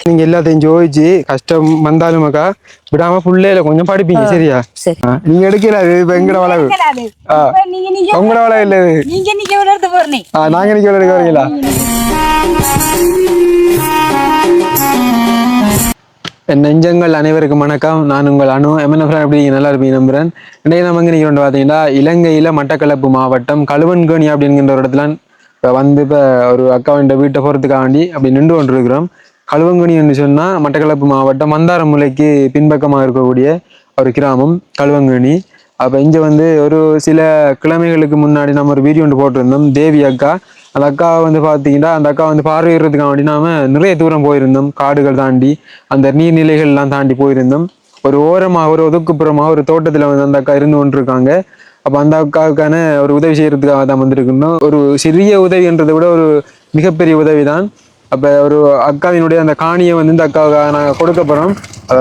நீங்க எல்லாத்தையும் ஜோதிச்சு கஷ்டம் வந்தாலுமாக்கா விடாம புள்ளையில கொஞ்சம் படிப்பீங்க சரியா? நீங்க எடுக்கல அது இப்ப எங்கட வளவு உங்களோட வளவு இல்ல நாங்க நிக்க எடுக்க வரீங்களா? என் நெஞ்சங்கள் அனைவருக்கும் வணக்கம். நான் உங்கள் அனு எம்என்எஃப். எப்படி நல்லா இருப்பீங்க நம்புறேன். இன்றைக்கு நம்ம எங்க நிக்கிறோம் பாத்தீங்கன்னா, இலங்கையில மட்டக்களப்பு மாவட்டம் களுவன்கேணி அப்படிங்கிற ஒரு இடத்துல இப்ப ஒரு அக்காவின் வீட்டை போறதுக்காக வேண்டி அப்படி நின்று கொண்டிருக்கிறோம். களுவங்கனி என்று சொன்னா மட்டக்களப்பு மாவட்டம் மந்தாரமுலைக்கு பின்பக்கமாக இருக்கக்கூடிய ஒரு கிராமம் களுவங்கனி. அப்ப இங்க ஒரு சில கிழமைகளுக்கு முன்னாடி நம்ம ஒரு வீடியோ ஒன்று போட்டிருந்தோம். தேவி அக்கா, அந்த அக்கா பாத்தீங்கன்னா அந்த அக்கா பார்வையிடுறதுக்காக வேண்டி நாம நிறைய தூரம் போயிருந்தோம். காடுகள் தாண்டி அந்த நீர்நிலைகள் எல்லாம் தாண்டி போயிருந்தோம். ஒரு ஓரமாக ஒரு ஒதுக்குப்புறமாக ஒரு தோட்டத்துல அந்த அக்கா இருந்து கொண்டிருக்காங்க. அப்ப அந்த அக்காவுக்கான ஒரு உதவி செய்யறதுக்காக தான் வந்திருக்கணும். ஒரு சிறிய உதவி என்றதை விட ஒரு மிகப்பெரிய உதவி தான். அப்ப ஒரு அக்காவினுடைய அந்த காணியை இந்த அக்காவுக்காக நாங்கள் கொடுக்க போறோம்.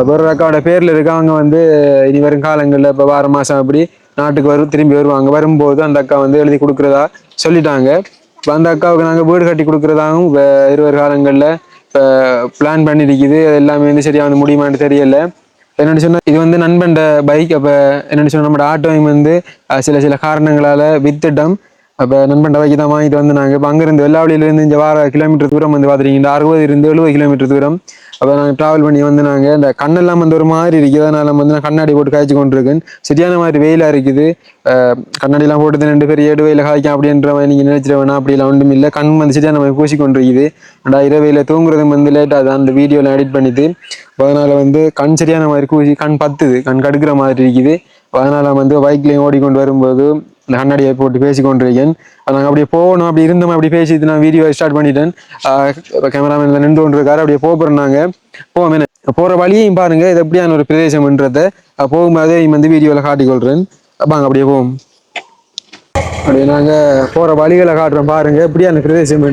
வேற அக்காவோட பேர்ல இருக்கு. அவங்க இனி வரும் காலங்கள்ல இப்ப 6 மாசம் அப்படி நாட்டுக்கு திரும்பி வருவாங்க. வரும்போது அந்த அக்கா எழுதி கொடுக்கறதா சொல்லிட்டாங்க. இப்ப அந்த அக்காவுக்கு நாங்க வீடு கட்டி கொடுக்கறதாகவும் இருவர் காலங்கள்ல பிளான் பண்ணிருக்குது. எல்லாமே சரியா முடியுமான்னு தெரியல. என்னன்னு சொன்னா இது நண்பண்ட பைக். அப்ப என்னன்னு சொன்னா நம்ம ஆட்டோவையும் சில சில காரணங்களால வித்துட்டோம். அப்ப நண்பண்ட பைக் தான் வாங்கிட்டு நாங்க இப்ப அங்கிருந்து வெள்ளாவளியில இருந்து இந்த வார கிலோமீட்டர் தூரம் பாத்துருக்கீங்க. 60 இருந்து 70 கிலோமீட்டர் தூரம். அப்ப நாங்க டிராவல் பண்ணி நாங்க இந்த கண்ணெல்லாம் ஒரு மாதிரி இருக்குது. அதனால நான் கண்ணாடி போட்டு காய்ச்சி கொண்டிருக்கேன். சரியான மாதிரி வெயிலா இருக்குது. கண்ணாடி எல்லாம் போட்டு 2 பேர் 7 வெயில காய்க்கும் அப்படின்ற மாதிரி நீங்க நினைச்சிட வேணாம். அப்படி எல்லாம் ஒன்றும் இல்லை. கண் சரியான மாதிரி பூசி கொண்டிருக்குது. இரவையில தூங்குறது லேட்டா தான் அந்த வீடியோல எடிட் பண்ணிட்டு. அதனால கண் சரியான மாதிரி கூசி கண் பத்துது, கண் கடுக்கிற மாதிரி இருக்குது. அதனால பைக்லயும் ஓடிக்கொண்டு வரும்போது இந்த கண்ணாடியை போட்டு பேசி கொண்டிருக்கேன். நாங்கள் அப்படியே போகணும். அப்படி இருந்தோம் அப்படி பேசிட்டு நான் வீடியோ ஸ்டார்ட் பண்ணிட்டேன். கேமராமேன் நின்று கொண்டு இருக்காரு. அப்படியே போறோம். நாங்க போவோம். போற வழியையும் பாருங்க இது எப்படியான ஒரு பிரதேசம்ன்றத போகும்போதே வீடியோல காட்டிக்கொள்றேன். வாங்க அப்படியே போவோம். அப்படியே நாங்க போற வழிகளை காட்டுறோம் பாருங்க எப்படியான பிரதேசம்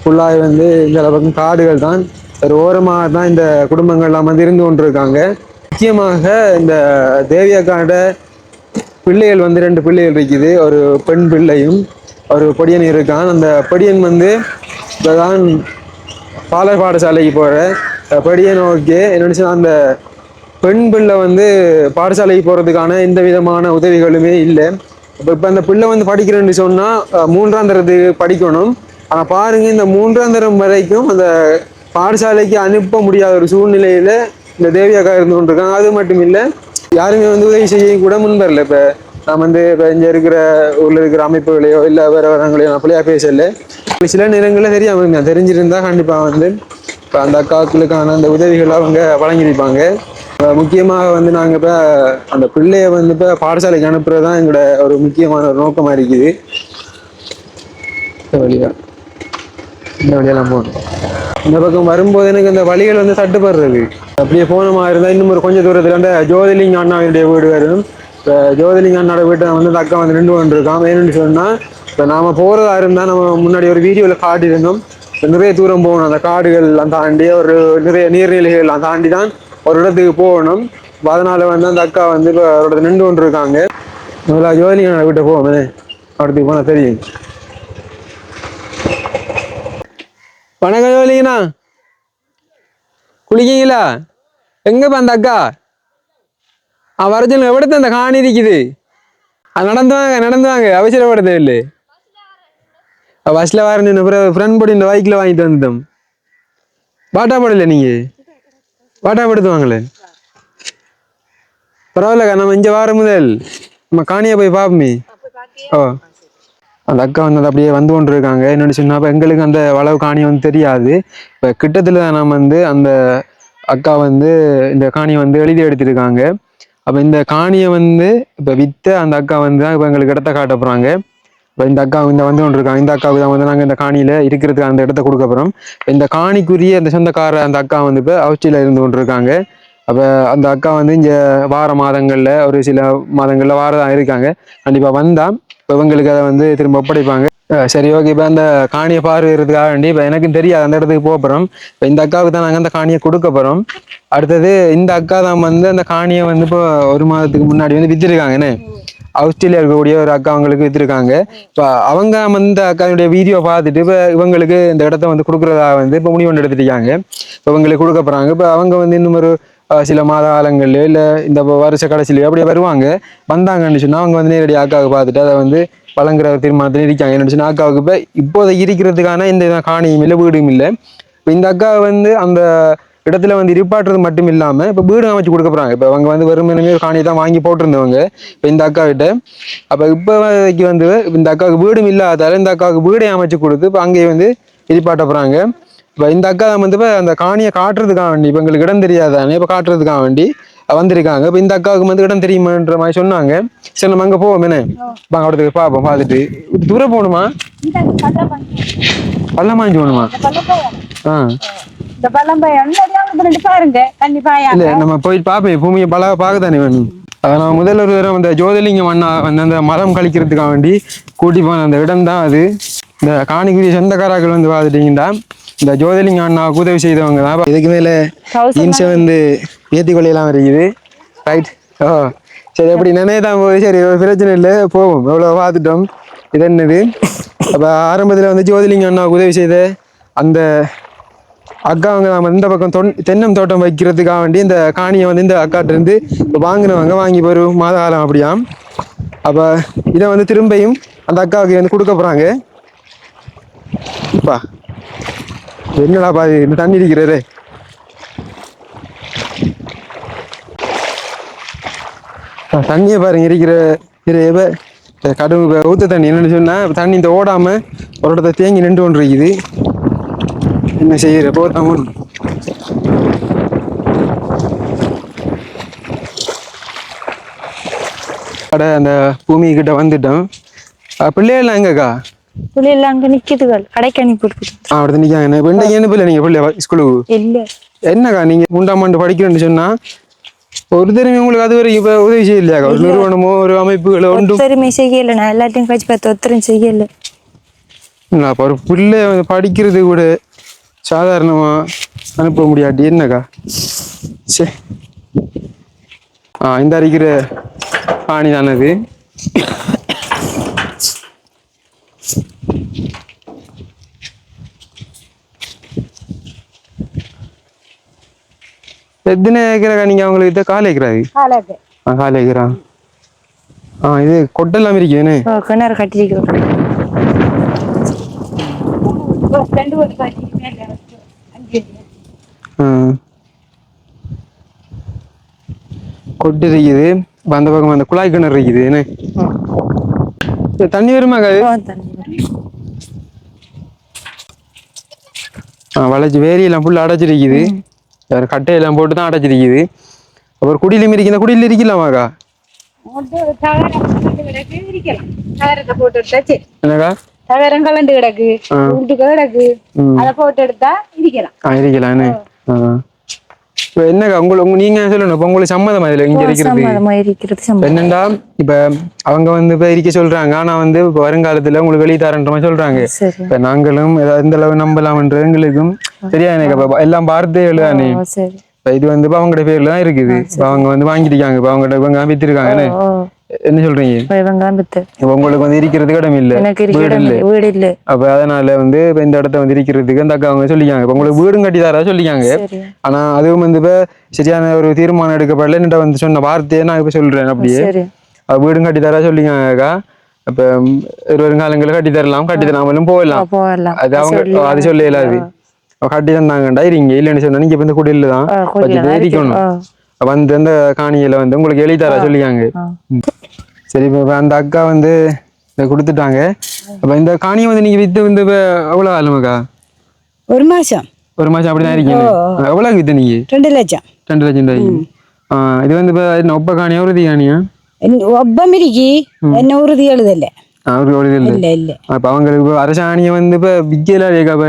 ஃபுல்லாக இந்த பக்கம் காடுகள் தான். ஒரு ஓரமாக தான் இந்த குடும்பங்கள்லாம் இருந்து கொண்டிருக்காங்க. முக்கியமாக இந்த தேவியக்காண்ட பிள்ளைகள் 2 பிள்ளைகள் இருக்குது. ஒரு பெண் பிள்ளையும் ஒரு பொடியன் இருக்கான். அந்த பொடியன் இப்பதான் பாலர் பாடசாலைக்கு போற பொடியன். ஓகே என்னன்னு அந்த பெண் பிள்ளை பாடசாலைக்கு போறதுக்கான எந்த விதமான உதவிகளுமே இல்லை. இப்ப அந்த பிள்ளை படிக்கிறேன்னு சொன்னா 3ஆம் தரத்துக்கு படிக்கணும். ஆனா பாருங்க இந்த 3ஆம் தரம் வரைக்கும் அந்த பாடசாலைக்கு அனுப்ப முடியாத ஒரு சூழ்நிலையில இந்த தேவியக்கா இருந்து கொண்டிருக்காங்க. அது மட்டும் இல்லை, யாருமே உதவி செய்ய கூட முன்வரல. இப்ப நான் இப்ப இங்க இருக்கிற ஊர்ல இருக்கிற அமைப்புகளையோ இல்ல வேற வரங்களையோ நான் பிள்ளையா பேசல. சில நேரங்கள்ல தெரியாம தெரிஞ்சிருந்தா கண்டிப்பா இப்ப அந்த அக்காக்களுக்கான அந்த உதவிகளை அவங்க வழங்கியிருப்பாங்க. முக்கியமாக நாங்க இப்ப அந்த பிள்ளைய இப்ப பாடசாலைக்கு அனுப்புறதுதான் எங்களோட ஒரு முக்கியமான ஒரு நோக்கமா இருக்குது. வழியா இந்த வழியெல்லாம் போகணும். இந்த பக்கம் வரும்போது எனக்கு இந்த வழிகள் தட்டுப்படுறது. அப்படியே போனமா இருந்தா இன்னும் கொஞ்சம் தூரத்துல அந்த ஜோதிலிங்க அண்ணாவுடைய வீடு வரும். இப்ப ஜோதிலிங்க அண்ணாவோட வீட்டை அந்த அக்கா நின்று கொண்டிருக்கான். வேணும்னு சொன்னா இப்ப நாம போறதா இருந்தா நம்ம முன்னாடி ஒரு வீடியோல காட்டியிருந்தோம். நிறைய தூரம் போகணும். அந்த காடுகள் எல்லாம் தாண்டி ஒரு நிறைய நீர்நிலைகள் எல்லாம் தாண்டி தான் ஒரு இடத்துக்கு போகணும். அதனால அந்த அக்கா இப்ப ஒரு இடத்துல நின்று கொண்டிருக்காங்க. முதல்ல ஜோதிலிங்க அண்ணா வீட்டை போவோமே, இடத்துக்கு போனா தெரியும். வணக்கம் ஜோதிலிங்கண்ணா, குளிக்கீங்களா? எங்க அந்த அக்கா வரச்சல் எவ்வளவு அந்த காணி இருக்குது? நடந்து வாங்க அவசரப்படுத்த இல்லை. பஸ்ல வரணும். ஃப்ரெண்ட் போடி இந்த பைக்ல வாங்கிட்டு வந்துட்டோம். பாட்டா போடல நீங்க பாட்டா படுத்துவாங்களே பரவாயில்லக்கா. நம்ம இங்க வார முதல் நம்ம காணியா போய் பாப்போமே. ஓ அந்த அக்கா அப்படியே கொண்டு இருக்காங்க. என்னன்னு சொன்னா எங்களுக்கு அந்த வளவு காணி தெரியாது. இப்ப கிட்டத்துல நம்ம அந்த அக்கா இந்த காணியை எழுதி எடுத்திருக்காங்க. அப்ப இந்த காணியை இப்ப வித்த அந்த அக்கா இப்ப எங்களுக்கு இடத்த காட்ட போறாங்க. இப்ப இந்த அக்கா கொண்டு இருக்காங்க. இந்த அக்காவுக்கு தான் நாங்க இந்த காணியில இருக்கிறதுக்கு அந்த இடத்த கொடுக்க போறோம். இந்த காணிக்குரிய இந்த சொந்தக்கார அந்த அக்கா இப்ப ஆஸ்திரேலியா இருந்து கொண்டு இருக்காங்க. அப்ப அந்த அக்கா இங்க வார மாதங்கள்ல ஒரு சில மாதங்கள்ல வாரதான் இருக்காங்க. கண்டிப்பா வந்தா இப்ப இவங்களுக்கு அதை திரும்ப ஒப்படைப்பாங்க. சரி ஓகே. இப்ப அந்த காணியை பார்வையிறதுக்காக வேண்டி இப்ப எனக்கும் தெரியாது அந்த இடத்துக்கு போறோம். இப்ப இந்த அக்காவுக்கு தான் நாங்க அந்த காணியை கொடுக்க போறோம். அடுத்தது இந்த அக்கா தான் அந்த காணியை இப்போ 1 மாதத்துக்கு முன்னாடி வித்திருக்காங்கன்னு. ஆஸ்திரேலியா இருக்கக்கூடிய ஒரு அக்கா அவங்களுக்கு வித்திருக்காங்க. இப்போ அவங்க அந்த அக்காவுடைய வீடியோ பார்த்துட்டு இப்போ இவங்களுக்கு இந்த இடத்த வந்து கொடுக்குறதா வந்து இப்போ முடிவு ஒன்று எடுத்துட்டாங்க. இப்போ இவங்களுக்கு கொடுக்க போறாங்க. இப்போ அவங்க வந்து இன்னும் ஒரு சில மாத காலங்கள்லயோ இல்லை இந்த வருஷ கடைசியிலயோ அப்படியே வருவாங்க. வந்தாங்கன்னு சொன்னா அவங்க வந்து நேரடி அக்காவுக்கு பார்த்துட்டு அதை வந்து வழங்குற ஒரு தீர்மானத்தில் இருக்காங்க. என்ன சொன்னா அக்காவுக்கு இப்போ இப்போதைக்கு இருக்கிறதுக்கான இந்த காணியும் இல்லை வீடும் இல்லை. இப்போ இந்த அக்கா வந்து அந்த இடத்துல வந்து இருப்பாட்டுறது மட்டும் இல்லாம இப்ப வீடு அமைச்சு கொடுக்க போறாங்க. இப்ப அவங்க வந்து வெறுமனே ஒரு காணியை தான் வாங்கி போட்டிருந்தவங்க இப்ப இந்த அக்கா கிட்ட. அப்ப இப்போதைக்கு வந்து இந்த அக்காவுக்கு வீடும் இல்லாதால இந்த அக்காவுக்கு வீடை அமைச்சு கொடுத்து இப்ப அங்கேயே வந்து இருப்பாட்ட போறாங்க. இப்ப இந்த அக்கா வந்து இப்ப அந்த காணியை காட்டுறதுக்காக வேண்டி இப்ப எங்களுக்கு இடம் தெரியாதானே இப்ப காட்டுறதுக்காக வேண்டி வந்திருக்காங்க. இப்ப இந்த அக்காவுக்கு வந்து இடம் தெரியுமான்ற மாதிரி சொன்னாங்க. சரி நம்ம அங்க போவோம் என்ன அவடத்துக்கு பார்ப்போம். பார்த்துட்டு தூரம் போகணுமா பள்ளமாஞ்சி போகணுமா? இல்ல நம்ம போயிட்டு பாப்பேன் பூமியை பார்க்கத்தானே வேணும். அதை நான் முதல்ல ஒரு தடவை அந்த ஜோதிலிங்கம் அண்ணா வந்து அந்த மரம் கழிக்கிறதுக்காக வேண்டி கூட்டி போன அந்த இடம் தான் அது. இந்த காணிக்குரிய சொந்தக்காரர்கள் வந்து பார்த்துட்டீங்கன்னா இந்த ஜோதிலிங்கம் அண்ணாவுக்கு உதவி செய்தவங்க தான். இதுக்கு மேல ஜீன்ஸை வந்து ஏற்றி கொள்ளையெல்லாம் இருக்குது. ரைட். ஓ சரி அப்படி நினைதான் போது சரி பிரச்சனை இல்லை போவோம். எவ்வளோ பார்த்துட்டோம். இது என்னது அப்போ ஆரம்பத்தில் வந்து ஜோதிலிங்கம் அண்ணாவுக்கு உதவி செய்த அந்த அக்கா அவங்க நம்ம இந்த பக்கம் தென்னம் தோட்டம் வைக்கிறதுக்காக வேண்டி இந்த காணியை வந்து இந்த அக்காட்ட இருந்து வாங்கினவங்க வாங்கி ஒரு மாத காலம் அப்படியாம். அப்போ இதை வந்து திரும்பியும் அந்த அக்காவுக்கு வந்து கொடுக்க போகிறாங்க. இப்பா என்னடா பாதி இந்த தண்ணி இருக்கிறது தண்ணியை பாருங்க இருக்கிற கடும் ஊத்த தண்ணி என்னன்னு சொன்னா தண்ணி இந்த ஓடாம ஒரு இடத்த தேங்கி நின்று கொண்டு இருக்குது. என்ன செய்யற போதாம அந்த பூமி கிட்ட வந்துட்டோம். பிள்ளைகள்லாம் எங்கக்கா? பிள்ளைகள் அங்க நிக்குதுகள் கடைக்கு அனுப்பி கொடுக்குது. அப்படி நிக்காங்க. இன்றைக்கு என்ன பிள்ளை நீங்க பிள்ளை ஸ்கூலுக்கு இல்ல என்னக்கா நீங்க 3ஆம் ஆண்டு படிக்கிறேன்னு சொன்னா ஒரு தெரியுமே உங்களுக்கு அது வரைக்கும் இப்ப உதவி செய்யலையா? ஒரு நிறுவனமோ ஒரு அமைப்புகளோ ஒன்றும் ஒருத்தருமே செய்யல. நான் எல்லாத்தையும் கழிச்சு பார்த்து ஒருத்தரும் செய்யல. அப்ப ஒரு பிள்ளை படிக்கிறது கூட சாதாரணமா அனுப்ப முடியாட்டி என்னக்கா? சரி இந்த அரிக்கிற பாணி தானது. எத்தனை ஏக்கரா நீங்க அவங்களுக்கு கால் ஏக்கராது? கால் ஏக்கரா. இது கொட்டெல்லாம் இருக்குன்னு கிணறு கட்டிருக்கிறோம். கொட்டு இருக்குது. அந்த பக்கம் அந்த குழாய் கிணறு இருக்குது. என்ன தண்ணி வருமா? வளைச்சு வேரியெல்லாம் ஃபுல்லா அடைச்சிருக்குது. கட்டையெல்லாம் போட்டு தான் அடைச்சிருக்குது. அப்புறம் குடியிலும் இருக்கு. இந்த குடியில இருக்கலாமாக்கா? என்னக்கா தகரம் கலந்து கிடக்கு கிடக்கு அதை போட்டு எடுத்தா இருக்கலாம்னு. என்னக்கா நீங்க சொல்லணும். இப்ப உங்களுக்கு சம்மதமா இதுல இங்க இருக்கிறது என்னண்டா இப்ப அவங்க வந்து இப்ப இருக்க சொல்றாங்க. ஆனா வந்து இப்ப வருங்காலத்துல உங்களுக்கு வெளியே தரன்ற மாதிரி சொல்றாங்க. இப்ப நாங்களும் எந்த அளவு நம்பலாம்ன்ற எங்களுக்கும் சரியா எனக்கு எல்லாம் பார்த்து எழுதானே. இப்ப இது வந்து அவங்களோட பேர்ல தான் இருக்குது. அவங்க வந்து வாங்கிருக்காங்க. இப்ப அவங்ககிட்ட இவங்க வித்திருக்காங்க. என்ன சொல்றீங்க? உங்களுக்கு வந்து இருக்கிறதுக்கு இடம் இல்ல வீடு இல்ல. அப்ப அதனால வந்து இப்ப இந்த இடத்த வந்து இருக்கிறதுக்கு அந்த அக்கா அவங்க சொல்லிக்காங்க. இப்ப உங்களுக்கு வீடும் கட்டி தரா சொல்லிக்காங்க. ஆனா அதுவும் வந்து இப்ப சரியான ஒரு தீர்மானம் எடுக்கப்படல. என்னட்ட வந்து சொன்ன வார்த்தையை நான் இப்ப சொல்றேன். அப்படியே வீடும் கட்டி தரா சொல்லிக்காங்கக்கா. இப்ப வருங்காலங்களை கட்டி தரலாம், கட்டி தராமலும் போகலாம். அது அவங்க அது சொல்ல இயலாது. கட்டி தந்தாங்கண்டா இருங்க. இல்லைன்னு சொன்னா நீங்க இப்ப இந்த குடியில தான் இருக்கணும். வந்து அந்த காணியில வந்து உங்களுக்கு எழுதித்தர சொல்லிக்காங்க. சரி இப்ப அந்த அக்கா வந்து இதை கொடுத்துட்டாங்க. அப்ப இந்த காணியை வந்து நீங்க வித்து வந்து எவ்வளவு ஆளுமாக்கா? ஒரு மாசம் அப்படிதான் இருக்கீங்க. எவ்வளவு வித்து நீங்க? 2 லட்சம். 2 லட்சம் ரூபாய். இது வந்து இப்ப ஒப்ப காணியா உறுதி காணியா? ஒப்பம் இருக்கு. என்ன உறுதி எழுதல. இல்ல. அப்ப அவங்களுக்கு அரசாணியை வந்து இப்ப விக்கல கேட்காப்ப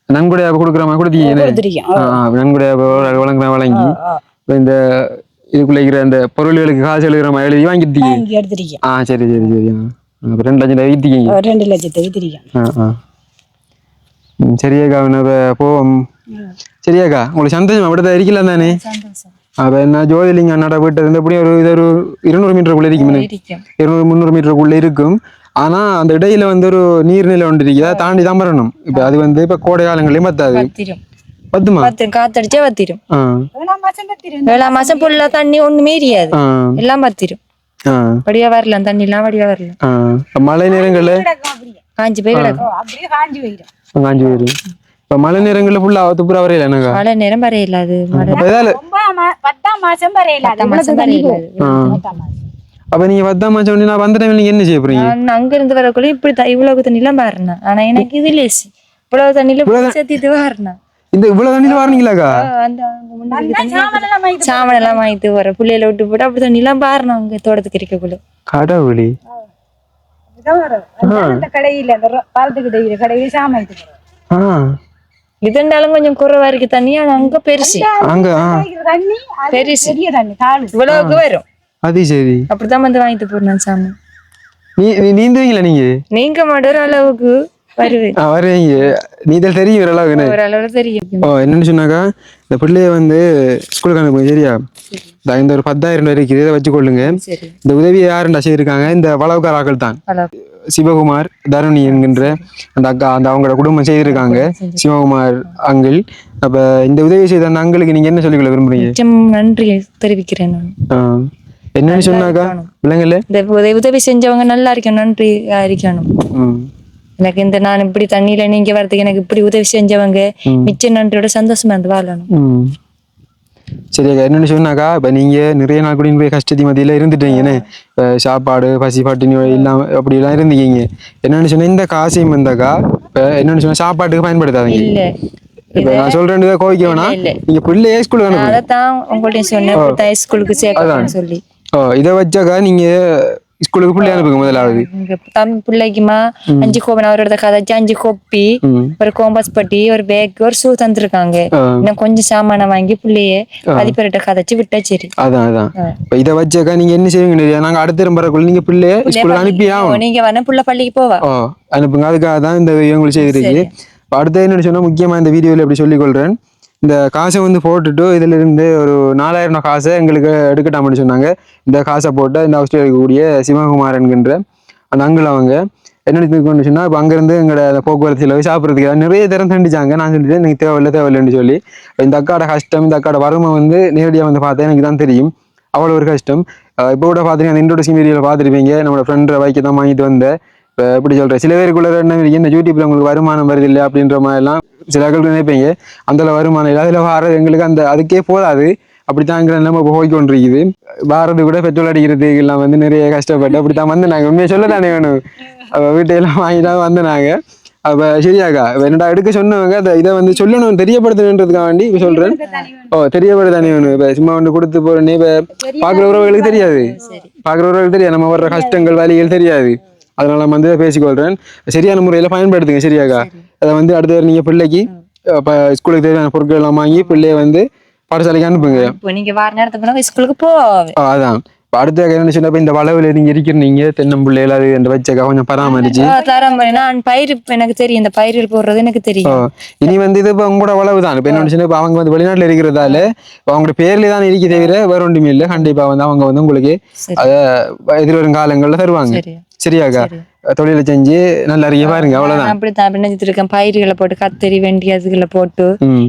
நன்கொடையா கொடுக்குற மாதிரி கொடுத்தீங்க. நன்கொடையா வழங்கி இந்த இதுக்குள்ள இருக்கிற அந்த பொருள்களுக்கு காசு எழுதுற மாதிரி எழுதி வாங்கிட்டீங்க. சரி. 2 லட்சம் வைத்தீங்க. 2 லட்சத்தை வைத்திருக்கேன். சரியாக்கா போவோம். சரியாக்கா உங்களுக்கு சந்தோஷம் அப்படிதான் இருக்கலாம் தானே? அப்ப என்ன ஜோதிலிங்க அண்ணாட வீட்டு இருந்து எப்படியும் ஒரு 200 மீட்டருக்குள்ள இருக்கும் 200-300 மீட்டருக்குள்ள இருக்கும். ஆனா அந்த இடையில வந்து ஒரு நீர்நிலை ஒன்று இருக்கு, அதை தாண்டி தான் வரணும். இப்ப அது வந்து இப்ப கோடை காலங்களையும் பத்தாது. பத்துமா காத்தடிச்சா வத்திரும். 7 மாசம் புல்லா தண்ணி ஒண்ணுமே எரியாது, எல்லாம் வத்திரும். வடியா வரலாம், தண்ணி எல்லாம் வடியா வரலாம். மழை நேரங்கள்ல காஞ்சி போய் கிடக்கும். காஞ்சி போயிடும். இப்ப மழை நேரங்கள்ல ஃபுல்லா துப்புரா வரையில எனக்கு மழை நேரம் வரையில அது 10 மாசம் வரையில அப்ப நீங்க 10 மாசம் நான் வந்த டைம்ல நீங்க என்ன செய்ய போறீங்க? நான் அங்க இருந்து வரக்குள்ள இப்படி இவ்வளவு தண்ணி எல்லாம் பாருனா. ஆனா எனக்கு இது லேசி, இவ்வளவு தண்ணியில சேர்த்திட்டு வரனா. இந்த இவ்வளவு தண்ணியில வரீங்களாக்கா? சாமன் எல்லாம் வாங்கிட்டு வர புள்ளையில விட்டு போட்டு அப்படி தண்ணி எல்லாம் பாருனா அங்க தோட்டத்துக்கு இருக்கக்குள்ள. கடவுளி கடையில பாலத்துக்கிட்ட கடையில சாமான் இதுண்டாலும் கொஞ்சம் குறைவா இருக்கு தண்ணி. ஆனா அங்க பெருசு, அங்க பெருசு இவ்வளவுக்கு வரும். அது சரி, அப்படித்தான் வந்து வாங்கிட்டு போறேன் சாமி. நீந்துவீங்களா நீங்க? நீங்க மாட்டோர் அளவுக்கு வருவீங்க. நீந்தல் தெரியும் ஓரளவு தெரியும். என்னன்னு சொன்னாக்கா, இந்த பிள்ளைய வந்து ஸ்கூலுக்கு அனுப்புங்க சரியா? இந்த ஒரு 10,000 இருக்குது, இதை வச்சுக்கொள்ளுங்க. இந்த உதவி யாருண்டா செய்திருக்காங்க? இந்த வளவுக்காராக்கள் தான். சிவகுமார் தருணி என்கின்ற அந்த அக்கா, அந்த அவங்களோட குடும்பம் செய்திருக்காங்க. சிவகுமார் அங்கிள். அப்ப இந்த உதவி செய்த அந்த அங்களுக்கு நீங்க என்ன சொல்லிக்கொள்ள விரும்புறீங்க? நன்றி தெரிவிக்கிறேன். என்னன்னு சொன்னாக்கா பிள்ளைங்கள இந்த உதவி செஞ்சவங்க நல்லா இருக்கணும், நன்றி இருக்கணும். எனக்கு இந்த நான் இப்படி தண்ணியில நீங்க வரதுக்கு எனக்கு இப்படி உதவி செஞ்சவங்க மிச்ச நன்றியோட சந்தோஷமா இருந்து வாழணும். சரியா? என்னன்னு சொன்னாக்கா, இப்ப நீங்க நிறைய நாள் கூட போய் கஷ்டத்தி மத்தியில இருந்துட்டீங்கன்னு, இப்ப சாப்பாடு பசி பட்டினி இல்லாம அப்படி எல்லாம் இருந்தீங்க. என்னன்னு சொன்னா, இந்த காசையும் வந்தாக்கா இப்ப என்னன்னு சொன்னா சாப்பாட்டுக்கு பயன்படுத்தாதீங்க. இல்ல இப்ப நான் சொல்றேன் கோவிக்க வேணாம். நீங்க பிள்ளைய ஸ்கூலுக்கு அதான் உங்கள்ட்ட சொன்னேன், ஸ்கூலுக்கு சேர்க்கணும்னு சொல்லி. இதை வச்சாக்கா நீங்க ஸ்கூலுக்கு பிள்ளை அனுப்புங்க. முதலாவது பிள்ளைக்குமா 5 கோப்பை அவரோட கதைச்சு 5 கோப்பி, ஒரு கோம்பஸ் பட்டி, ஒரு பேக், ஒரு ஷூ தந்துருக்காங்க. இன்னும் கொஞ்சம் சாமான வாங்கி பிள்ளைய பதிப்பேர்கிட்ட கதைச்சு விட்டா சரி. அதான் இதை வச்சாக்கா நீங்க என்ன செய்வீங்க? நாங்க அடுத்த வரக்குள்ள நீங்க பிள்ளைய ஸ்கூலுக்கு அனுப்பியா நீங்க வர புள்ள பள்ளிக்கு போவா அனுப்புங்க. அதுக்காக தான் இந்த இவங்களுக்கு செய்திருக்கு. அடுத்த என்ன சொன்னா, முக்கியமா இந்த வீடியோல எப்படி சொல்லிக் கொள்றேன், இந்த காசை வந்து போட்டுட்டு இதுல இருந்து ஒரு 4,000 காசை எங்களுக்கு எடுக்கட்டாமன்னு சொன்னாங்க. இந்த காசை போட்டு இந்த ஆஸ்திரேலியா இருக்கக்கூடிய சிவகுமார் என்கின்ற அந்த அங்கிள் அவங்க என்ன சொன்னா, இப்போ அங்கிருந்து எங்களோட போக்குவரத்து செலவு சாப்பிட்றதுக்கு நிறைய தரம் தண்டிச்சாங்க. நான் சொல்லிட்டு எனக்கு தேவையில்லைன்னு சொல்லி, இந்த அக்காட கஷ்டம், இந்த அக்காட வறுமை வந்து நேரடியாக வந்து பார்த்தா எனக்கு தான் தெரியும். அவ்வளோ ஒரு கஷ்டம். இப்போ கூட பார்த்தீங்கன்னா அந்த இன்ட்ரோடக்ஷன் வீடியோவில் பார்த்துருப்பீங்க. நம்மளோட ஃப்ரெண்டை வைக்க தான் வாங்கிட்டு வந்தேன். இப்போ எப்படி சொல்கிறேன், சில பேருக்குள்ள என்ன யூடியூப்ல உங்களுக்கு வருமானம் வருது இல்லை அப்படின்ற மாதிரிலாம் சில ஆட்கள் நினைப்பீங்க. அதில் வருமானம் இல்லை, அதில் வாரது எங்களுக்கு அந்த அதுக்கே போதாது. அப்படித்தாங்கிற நம்ம போய் கொண்டிருக்குது. வாரது கூட பெட்ரோல் அடிக்கிறதுக்கு எல்லாம் வந்து நிறைய கஷ்டப்பட்டு அப்படித்தான் வந்து நாங்கள் உண்மையை சொல்ல தானே வேணும். வீட்டையெல்லாம் வாங்கிட்டா வந்து நாங்கள் அப்போ சரியாக்கா என்னடா எடுக்க சொன்னவங்க அதை இதை வந்து சொல்லணும், தெரியப்படுத்தணுன்றதுக்காக வேண்டி இப்போ சொல்கிறேன். தெரியப்படுத்த தானே வேணும். இப்போ சும்மா வந்து கொடுத்து போகிறேன்னே இப்போ பார்க்குற உறவுகளுக்கு தெரியாது, நம்ம வர்ற கஷ்டங்கள் வலிகள் தெரியாது. அதனால நான் வந்து பேசிக்கொள்றேன். சரியான முறையில் பயன்படுத்துங்க சரியாக்கா. அதை வந்து அடுத்த நீங்க பிள்ளைக்கு ஸ்கூலுக்கு தேவையான பொருட்கள் எல்லாம் வாங்கி பிள்ளைய வந்து பாடசாலைக்கு அனுப்புங்க. நீங்க வார நேரத்துக்கு ஸ்கூலுக்கு போவாங்க. அதான் அடுத்த என்ன சொன்னா, இந்த வளவுல நீங்க இருக்கிறீங்க தென்னம்பிள்ளை எல்லாரும் இந்த வச்சக்கா கொஞ்சம் பராமரிச்சு நான் பயிர் எனக்கு தெரியும், இந்த பயிர்கள் போடுறது எனக்கு தெரியும். இனி வந்து இது இப்போ உங்களோட வளவு தான். இப்போ என்ன சொன்னா, அவங்க வந்து வெளிநாட்டுல இருக்கிறதால அவங்களோட பேர்ல தான் இருக்க தவிர வேற ஒன்றுமே இல்லை. கண்டிப்பா வந்து அவங்க வந்து உங்களுக்கு அதை எதிர்வரும் காலங்கள்ல தருவாங்க சரியாக்கா. தொழிலை செஞ்சு நல்லா அறிய பாருங்க. அவ்வளவுதான். அப்படித்தான் நினைச்சிருக்கேன். பயிர்களை போட்டு கத்தரி வெண்டி அதுகளை போட்டு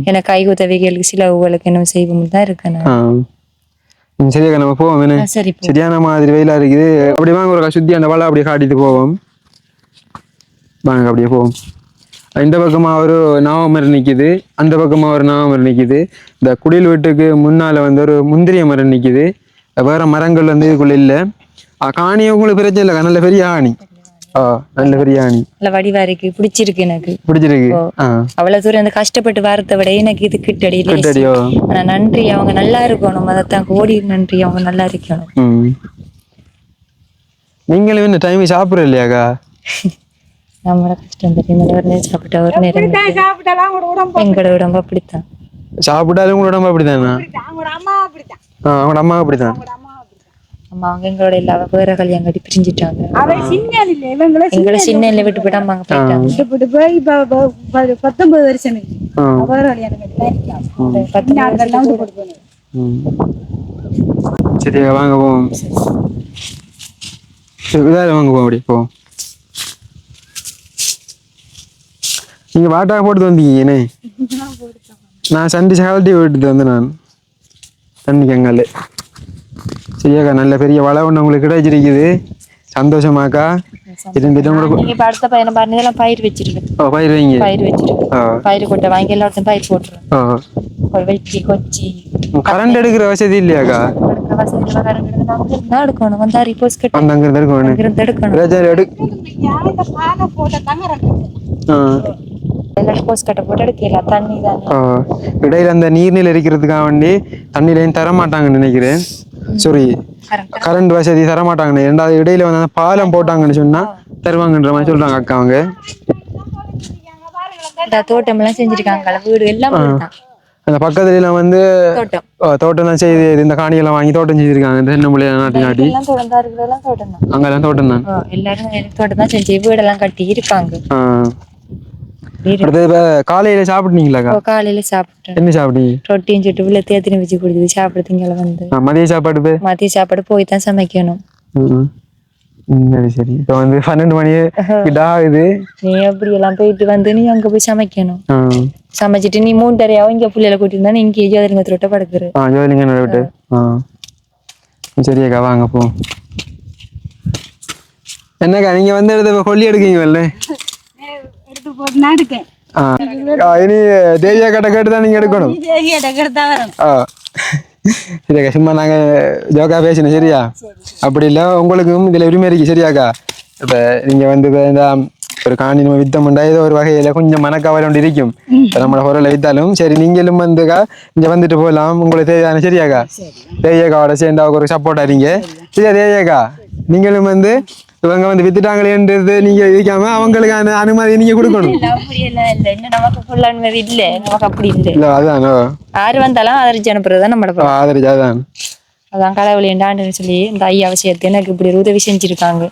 எனக்கு கை உதவிகளுக்கு சிலவுகளுக்கு என்ன செய்வோம் தான் இருக்கேன். சரியாக்கா நம்ம போவோம். சரியான மாதிரி வெயிலா இருக்குது. அப்படி வாங்க ஒரு சுத்தி அந்த வலை அப்படியே காட்டிட்டு போவோம். வாங்க அப்படியே போவோம். இந்த பக்கமா ஒரு நாவமரம் நிக்குது, அந்த பக்கமா ஒரு நாவமரம் நிக்குது. இந்த குடில் வீட்டுக்கு முன்னால வந்து ஒரு முந்திரிய மரம் நிக்குது. வேற மரங்கள் வந்து இதுக்குள்ள இல்ல. காணி உங்களுக்கு பிரச்சனை இல்லை, நல்ல பெரிய ஆணி. நல்ல பெரிய ஆணி, நல்ல வடிவா இருக்கு, பிடிச்சிருக்கு எனக்கு பிடிச்சிருக்கு. அவ்வளவு தூரம் அந்த கஷ்டப்பட்டு வாரத்தை விட எனக்கு இது கிட்டடியோ. ஆனா நன்றி, அவங்க நல்லா இருக்கணும். அதைத்தான் கோடி நன்றி, அவங்க நல்லா இருக்கணும். நீங்களும் என்ன டைம் சாப்பிடுற இல்லையாக்கா? நம்மளோட கஷ்டம் தெரியும். ஒரு நேரம் சாப்பிட்டா ஒரு நேரம் எங்களோட உடம்பு அப்படித்தான். சாப்பிட்டாலும் உங்களோட உடம்பு அப்படித்தானா? அவங்களோட அம்மா அப்படித்தான். அம்மா அவங்க எங்களோட இல்லாம வேற கல்யாணம் கட்டி பிரிஞ்சுட்டாங்க. எங்களை சின்ன விட்டு போயிட்டு அம்மா போயிட்டாங்க. 19 வருஷம் சரியா வாங்க போவோம். இதால வாங்க போவோம். அப்படி போவோம். நீங்க வாட்டாக போட்டு வந்தீங்க என்ன? நான் சண்டி சகல்ட்டி விட்டுட்டு வந்தேன் நான் தண்ணிக்கு அங்கால. சரியாக்கா நல்ல பெரிய வள ஒன்று உங்களுக்கு கிடைச்சிருக்குது. சந்தோஷமாக்கா இருந்துட்டு நீங்க அடுத்த பையனை பாருங்க பயிர் வச்சிருக்கேன். பயிர் வைங்க. பயிர் வச்சிருக்கேன். பயிர் கொட்டை வாங்கி எல்லாத்தையும் பயிர் போட்டுருவேன். ஒரு வெட்டி கொச்சி. கரண்ட் எடுக்கிற வசதி இல்லையாக்கா? எடுக்கணும் வந்தாரி போஸ்ட் கட்டி அங்க எடுக்கணும். இடையில அந்த நீர்நிலை இருக்கிறதுக்காக வேண்டி தண்ணியிலையும் தர மாட்டாங்கன்னு நினைக்கிறேன். சாரி கரண்ட் வசதி தர மாட்டாங்கன்னு. ரெண்டாவது இடையில வந்து பாலம் போட்டாங்கன்னு சொன்னா தருவாங்கன்ற மாதிரி சொல்றாங்க அக்கா. அவங்க தோட்டம் எல்லாம் செஞ்சிருக்காங்க. வீடு எல்லாம் அந்த பக்கத்துல எல்லாம் வந்து தோட்டம் தான் செய்து இந்த காணியெல்லாம் வாங்கி தோட்டம் செஞ்சிருக்காங்க. தென்னை முளைய நாட்டி நாட்டி அங்கெல்லாம் தோட்டம் தான். எல்லாரும் தோட்டம் தான் செஞ்சு வீடெல்லாம் கட்டி இருக்காங்க. காலையில சாப்பிட்டீங்களாக்கா? காலையில சாப்பிட்டேன். என்ன சாப்பிட்டீங்க? ரொட்டியும் சுட்டு உள்ள தேத்தின வச்சு குடிச்சு சாப்பிடுறீங்களா? வந்து மதிய சாப்பாடு போய் தான் சமைக்கணும். சரி இப்ப வந்து 12 மணி கிட்ட ஆகுது. நீ எப்படி எல்லாம் போயிட்டு வந்து நீ அங்க போய் சமைக்கணும். சமைச்சிட்டு நீ 3:30 இங்க புள்ளையில கூட்டிட்டு நீ இங்கே ஜோதிலிங்க ரொட்ட படுக்குற. ஜோதிலிங்க விட்டு சரியாக்கா வாங்க போ. என்னக்கா நீங்க வந்து எடுத்து கொல்லி எடுக்கீங்கல்ல? இனி தேவியா கட்ட கேட்டு தான் நீங்க எடுக்கணும். சரியாக்கா சும்மா நாங்க ஜோக்கா பேசணும். சரியா? அப்படி இல்லை உங்களுக்கும் இதுல உரிமை இருக்கு. சரியாக்கா? இப்ப நீங்க வந்து இந்த ஒரு காணி நம்ம வித்தமுண்டா ஏதோ ஒரு வகையில கொஞ்சம் மனக்கவலை ஒன்று இருக்கும். நம்மளோட பொருளை வித்தாலும் சரி நீங்களும் வந்துக்கா இங்க வந்துட்டு போகலாம். உங்களுக்கு தேவையான. சரியாக்கா? தேவியாக்காவோட சேர்ந்தா ஒரு சப்போர்ட்டா இருங்க. சரியா தேவியாக்கா? நீங்களும் வந்து இவங்க வந்து வித்துட்டாங்களேன்றது நீங்க இருக்காம அவங்களுக்கான அனுமதி நீங்க கொடுக்கணும். அதானோ யாரு வந்தாலும் ஆதரிச்சு அனுப்புறதுதான் நம்மளோட ஆதரிச்சு. அதான் கடவுள் ஏண்டான்னு சொல்லி இந்த ஐயா அவசியத்தை எனக்கு இப்படி ஒரு உதவி செஞ்சிருக்காங்க.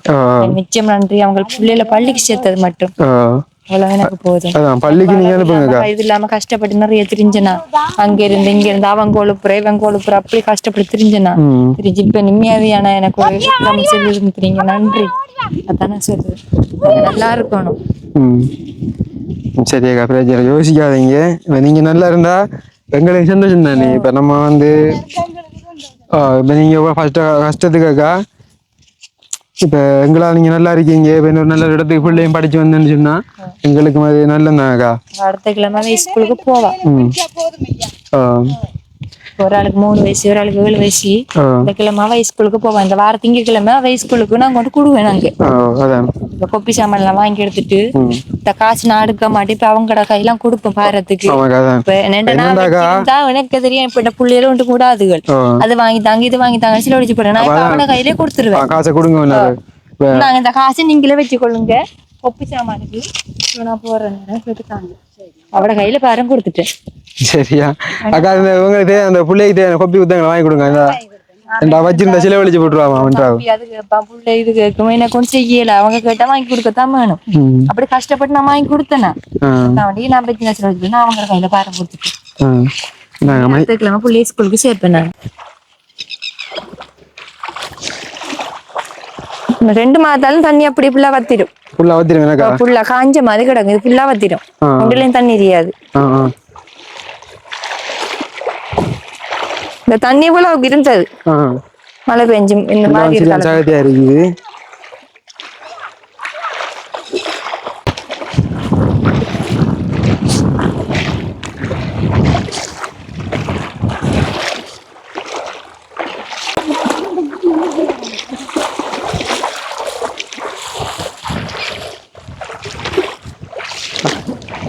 நிச்சயம் நன்றி. அவங்க பிள்ளைல பள்ளிக்கு சேர்த்தது மட்டும் அவ்வளவு எனக்கு போதும். பள்ளிக்கு நீங்க அனுப்புங்க. இது இல்லாம கஷ்டப்பட்டு நிறைய தெரிஞ்சனா அங்க இருந்து இங்க இருந்து அவங்க ஒழுப்புற அப்படி கஷ்டப்பட்டு தெரிஞ்சனா தெரிஞ்சு இப்ப நிம்மதியான எனக்கு ஒரு சொல்லி இருந்துறீங்க. நன்றி. அதான சொல்றது. நல்லா இருக்கணும். சரியாக்கா பிரச்சனை யோசிக்காதீங்க. நீங்க நல்லா இருந்தா எங்களுக்கு சந்தோஷம் தானே. இப்ப நம்ம வந்து இப்ப நீங்க கஷ்டத்துக்காக்கா இப்ப எங்களா நீங்க நல்லா இருக்கீங்க. இப்ப இன்னொரு நல்ல இடத்துக்கு பிள்ளையும் படிச்சு வந்தேன்னு சொன்னா எங்களுக்கு அது நல்லதாக்கா. அடுத்த கிழமை ஸ்கூலுக்கு போவா. ஒரு ஆளுக்கு 3 வயசு ஒரு ஆளுக்கு 7 வயசு. இந்த கிழமை ஸ்கூலுக்கு போவான். இந்த வார திங்கக்கிழமை ஸ்கூலுக்கு நான் கொண்டு கொடுவேன். நாங்க இந்த கொப்பி சாமான் எல்லாம் வாங்கி எடுத்துட்டு இந்த காசு நான் எடுக்க மாட்டேன். இப்ப அவங்கட கையெல்லாம் கொடுப்பேன் பாரத்துக்கு. எனக்கு தெரியும் இப்ப இந்த பிள்ளையில ஒன்று கூடாதுகள் அது வாங்கி தாங்க இது வாங்கி தாங்க சில ஒழிச்சு போடுறேன். நான் அவன கையிலே கொடுத்துருவேன். காசை கொடுங்க. நாங்க இந்த காசை நீங்களே வச்சுக்கொள்ளுங்க. கொப்பி சாமானுக்கு நான் போறேன் கேட்டுக்காங்க. அவட கையில பாரம் கொடுத்துட்டேன். சரியா அக்கா? உங்களுக்கு அந்த பிள்ளைக்கு கொப்பி குத்தங்களை வாங்கி கொடுங்க. வச்சிருந்த சில வலிச்சு போட்டுருவாங்க. இது கேட்கும் எனக்கு ஒன்றும் செய்யல. அவங்க கேட்டா வாங்கி கொடுக்கத்தான் வேணும். அப்படி கஷ்டப்பட்டு நான் வாங்கி கொடுத்தேன்னா நான் பத்தி நான் அவங்க கையில பாரம் கொடுத்துட்டேன். பிள்ளை ஸ்கூலுக்கு சேர்ப்பேன். நான் 2 மாதத்தாலும் தண்ணி அப்படி ஃபுல்லா வத்திடும். ஃபுல்லா காஞ்ச மாதிரி கிடக்கு. ஃபுல்லா வத்திடும். ஒன்றுலயும் தண்ணி தெரியாது. இந்த தண்ணி இவ்வளவு இருந்தது. மழை பெஞ்சு இந்த மாதிரி இருக்குது.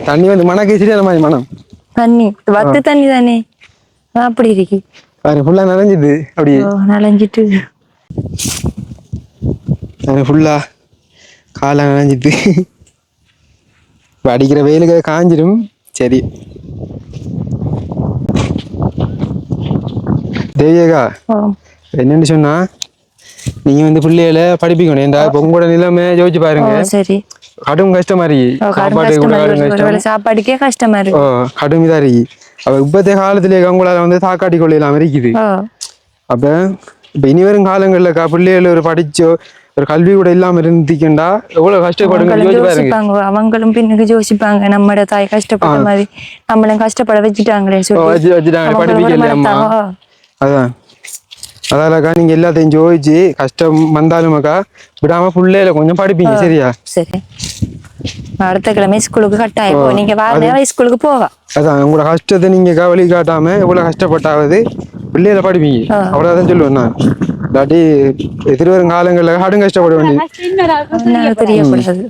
தண்ணி வந்து மணக்கு சரியான மாதிரி மனம். தண்ணி வத்து தண்ணி தானே அப்படி இருக்கு. ஃபுல்லா நனைஞ்சுது. அப்படியே நனைஞ்சிட்டு ஃபுல்லா காலை நனைஞ்சிட்டு அடிக்கிற வெயிலுக்கு காஞ்சிடும். சரி தேவியக்கா என்னன்னு சொன்னா நீங்க வந்து பிள்ளைகளை படிப்பிக்கணும். ஏன்டா உங்களோட நிலைமை யோசிச்சு பாருங்க. சரி கடும் கஷ்டமா இருக்கு. சாப்பாடுக்கே கஷ்டமா இருக்கு. கடும் இதா இருக்கு. அப்ப இப்பத்தே காலத்திலே அவங்களால வந்து தாக்காட்டி கொள்ளையெல்லாம் இருக்குது. அப்ப இப்ப இனி வரும் காலங்கள்ல பிள்ளைகள் ஒரு படிச்சோ ஒரு கல்வி கூட இல்லாம இருந்துக்கிண்டா எவ்வளவு கஷ்டப்படுங்க யோசிப்பாங்க. அவங்களும் பின்னுக்கு யோசிப்பாங்க, நம்மட தாய் கஷ்டப்பட்ட மாதிரி நம்மளும் கஷ்டப்பட வச்சுட்டாங்களே வச்சுட்டாங்க படிப்பிக்கலையாம்மா. அதான் அதாலக்கா நீங்க எல்லாத்தையும் ஜோதிச்சு கஷ்டம் வந்தாலுமாக்கா விடாம பிள்ளையில கொஞ்சம் படிப்பீங்க. சரியா? சரி. அடுத்த கிழமை ஸ்கூலுக்கு கட்டாயம் நீங்க வார ஸ்கூலுக்கு போவா. அதான் உங்களோட கஷ்டத்தை நீங்க கவலை காட்டாம எவ்வளவு கஷ்டப்பட்டாவது பிள்ளையில படிப்பீங்க. அவ்வளவுதான் சொல்லுவேன் நான். இல்லாட்டி எதிர்வரும் காலங்கள்ல கடும் கஷ்டப்பட வேண்டியது. தெரியக்கூடாது.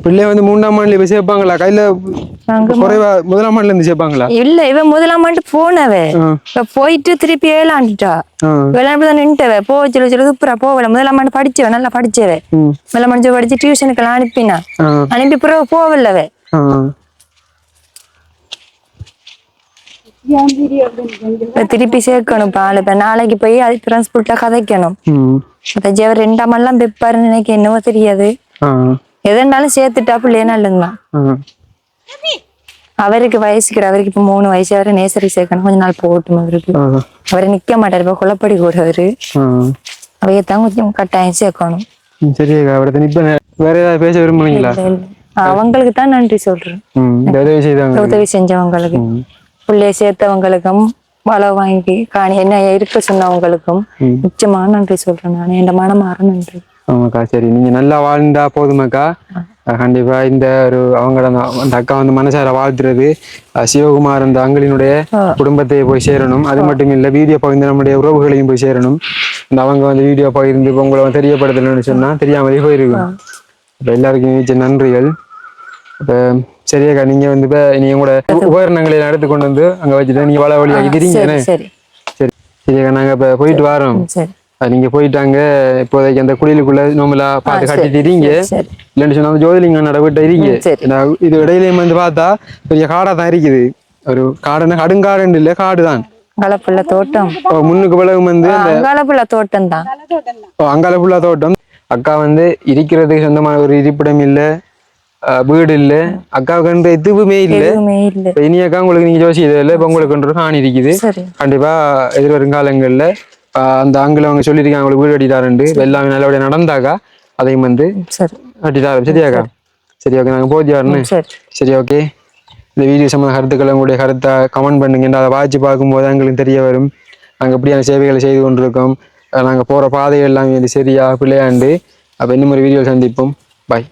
பிள்ளை வந்து 3ஆம் ஆண்டுல போய் சேர்ப்பாங்களா? கையில குறைவா 1ஆம் ஆண்டுல இருந்து சேர்ப்பாங்களா? இல்ல, இவன் 1ஆம் ஆண்டு போனவே போயிட்டு திருப்பி 7ஆண்டுட்டா. 7ஆண்டு தான் நின்ட்டவ. போச்சு சூப்பரா போகல. 1ஆம் ஆண்டு படிச்சவ, நல்லா படிச்சவ. 1ஆம் ஆண்டு படிச்சு டியூஷனுக்கு எல்லாம் அனுப்பினா. அனுப்பி பிறகு போகலவே. திருப்பி சேர்க்கணும் பால். இப்ப நாளைக்கு போய் அது டிரான்ஸ்போர்ட்ல கதைக்கணும். 2ஆம் ஆண்டுலாம் பெப்பாருன்னு எனக்கு என்னவோ தெரியாது. எதுனாலும் சேர்த்துட்டா பிள்ளைய நல்லதுதான். அவருக்கு அவருக்கு இப்ப 3 வயசு. அவரை நேசரி சேர்க்கணும். கொஞ்ச நாள் போகட்டும். அவருக்கு அவரை நிக்க மாட்டாரு. இப்ப குழப்படி கூட அவரு அவையத்தான் கொஞ்சம் கட்டாயம் சேர்க்கணும். சரியா? வேற ஏதாவது பேச விரும்புறீங்களா? அவங்களுக்கு தான் நன்றி சொல்றேன். உதவி செஞ்சவங்களுக்கு, பிள்ளைய சேர்த்தவங்களுக்கும், வள வாங்கி காணி என்ன இருக்க சொன்னவங்களுக்கும் நிச்சயமா நன்றி சொல்றேன். நான் என் மனமாற நன்றி. ஆமாக்கா. சரி, நீங்க நல்லா வாழ்ந்தா போதுமாக்கா. கண்டிப்பா இந்த ஒரு அவங்களோட அந்த அக்கா வந்து மனசார வாழ்த்துறது சிவகுமார் அந்த அங்களினுடைய குடும்பத்தை போய் சேரணும். அது மட்டும் இல்ல, வீடியோ பகிர்ந்து நம்முடைய உறவுகளையும் போய் சேரணும். இந்த அவங்க வந்து வீடியோ பகிர்ந்து உங்களை வந்து தெரியப்படுத்தணும்னு சொன்னா தெரியாமலே போயிருக்கும். இப்ப எல்லாருக்கும் நன்றிகள். இப்ப சரியாக்கா, நீங்க வந்து இப்ப நீங்க கூட உபகரணங்களை எடுத்து கொண்டு வந்து அங்க வச்சுட்டு நீங்க வள வழியாக்கிட்டீங்க. சரி சரியாக்கா, நாங்க இப்ப போயிட்டு வரோம். நீங்க போயிட்டாங்க. இப்போதைக்கு அந்த குடிலுக்குள்ள நோம்பலா பார்த்து கட்டிட்டீங்க. இல்லைன்னு சொன்னா ஜோதிலிங்க நடவிட்ட இருக்கீங்க. இது இடையிலையும் வந்து பார்த்தா பெரிய காடா தான் இருக்குது. ஒரு காடுன்னா கடுங்காடுன்னு இல்ல, காடுதான். அங்காளப்புள்ள தோட்டம். முன்னுக்கு பிளவு வந்து அங்காளப்புள்ள தோட்டம் தான். அங்காளப்புள்ள தோட்டம். அக்கா வந்து இருக்கிறதுக்கு சொந்தமான ஒரு இருப்பிடம் இல்ல, வீடு இல்ல. அக்காவுக்கு எதுவுமே இல்ல. இனி அக்கா உங்களுக்கு நீங்க யோசிச்சது இல்லை. இப்ப உங்களுக்கு காணி இருக்குது. கண்டிப்பா எதிர்வரும் காலங்கள்ல அந்த ஆங்கிலம் அவங்க சொல்லியிருக்காங்க அவங்களுக்கு வீடு கட்டிட்டாருண்டு. எல்லாமே நல்லபடியா நடந்தாக்கா அதையும் வந்து கட்டிட்டாரு. சரியாக்கா? சரி, ஓகே. நாங்க போச்சு வரணும். சரி, ஓகே. இந்த வீடியோ சம்பந்த கருத்துக்களை உங்களுடைய கருத்தை கமெண்ட் பண்ணுங்க. அதை வாட்சி பார்க்கும்போது எங்களுக்கு தெரிய வரும் நாங்கள் எப்படியான சேவைகளை செய்து கொண்டிருக்கோம். நாங்கள் போகிற பாதைகள் எல்லாம் சரியா பிள்ளையாண்டு. அப்போ இன்னும் ஒரு வீடியோ சந்திப்போம். பாய்.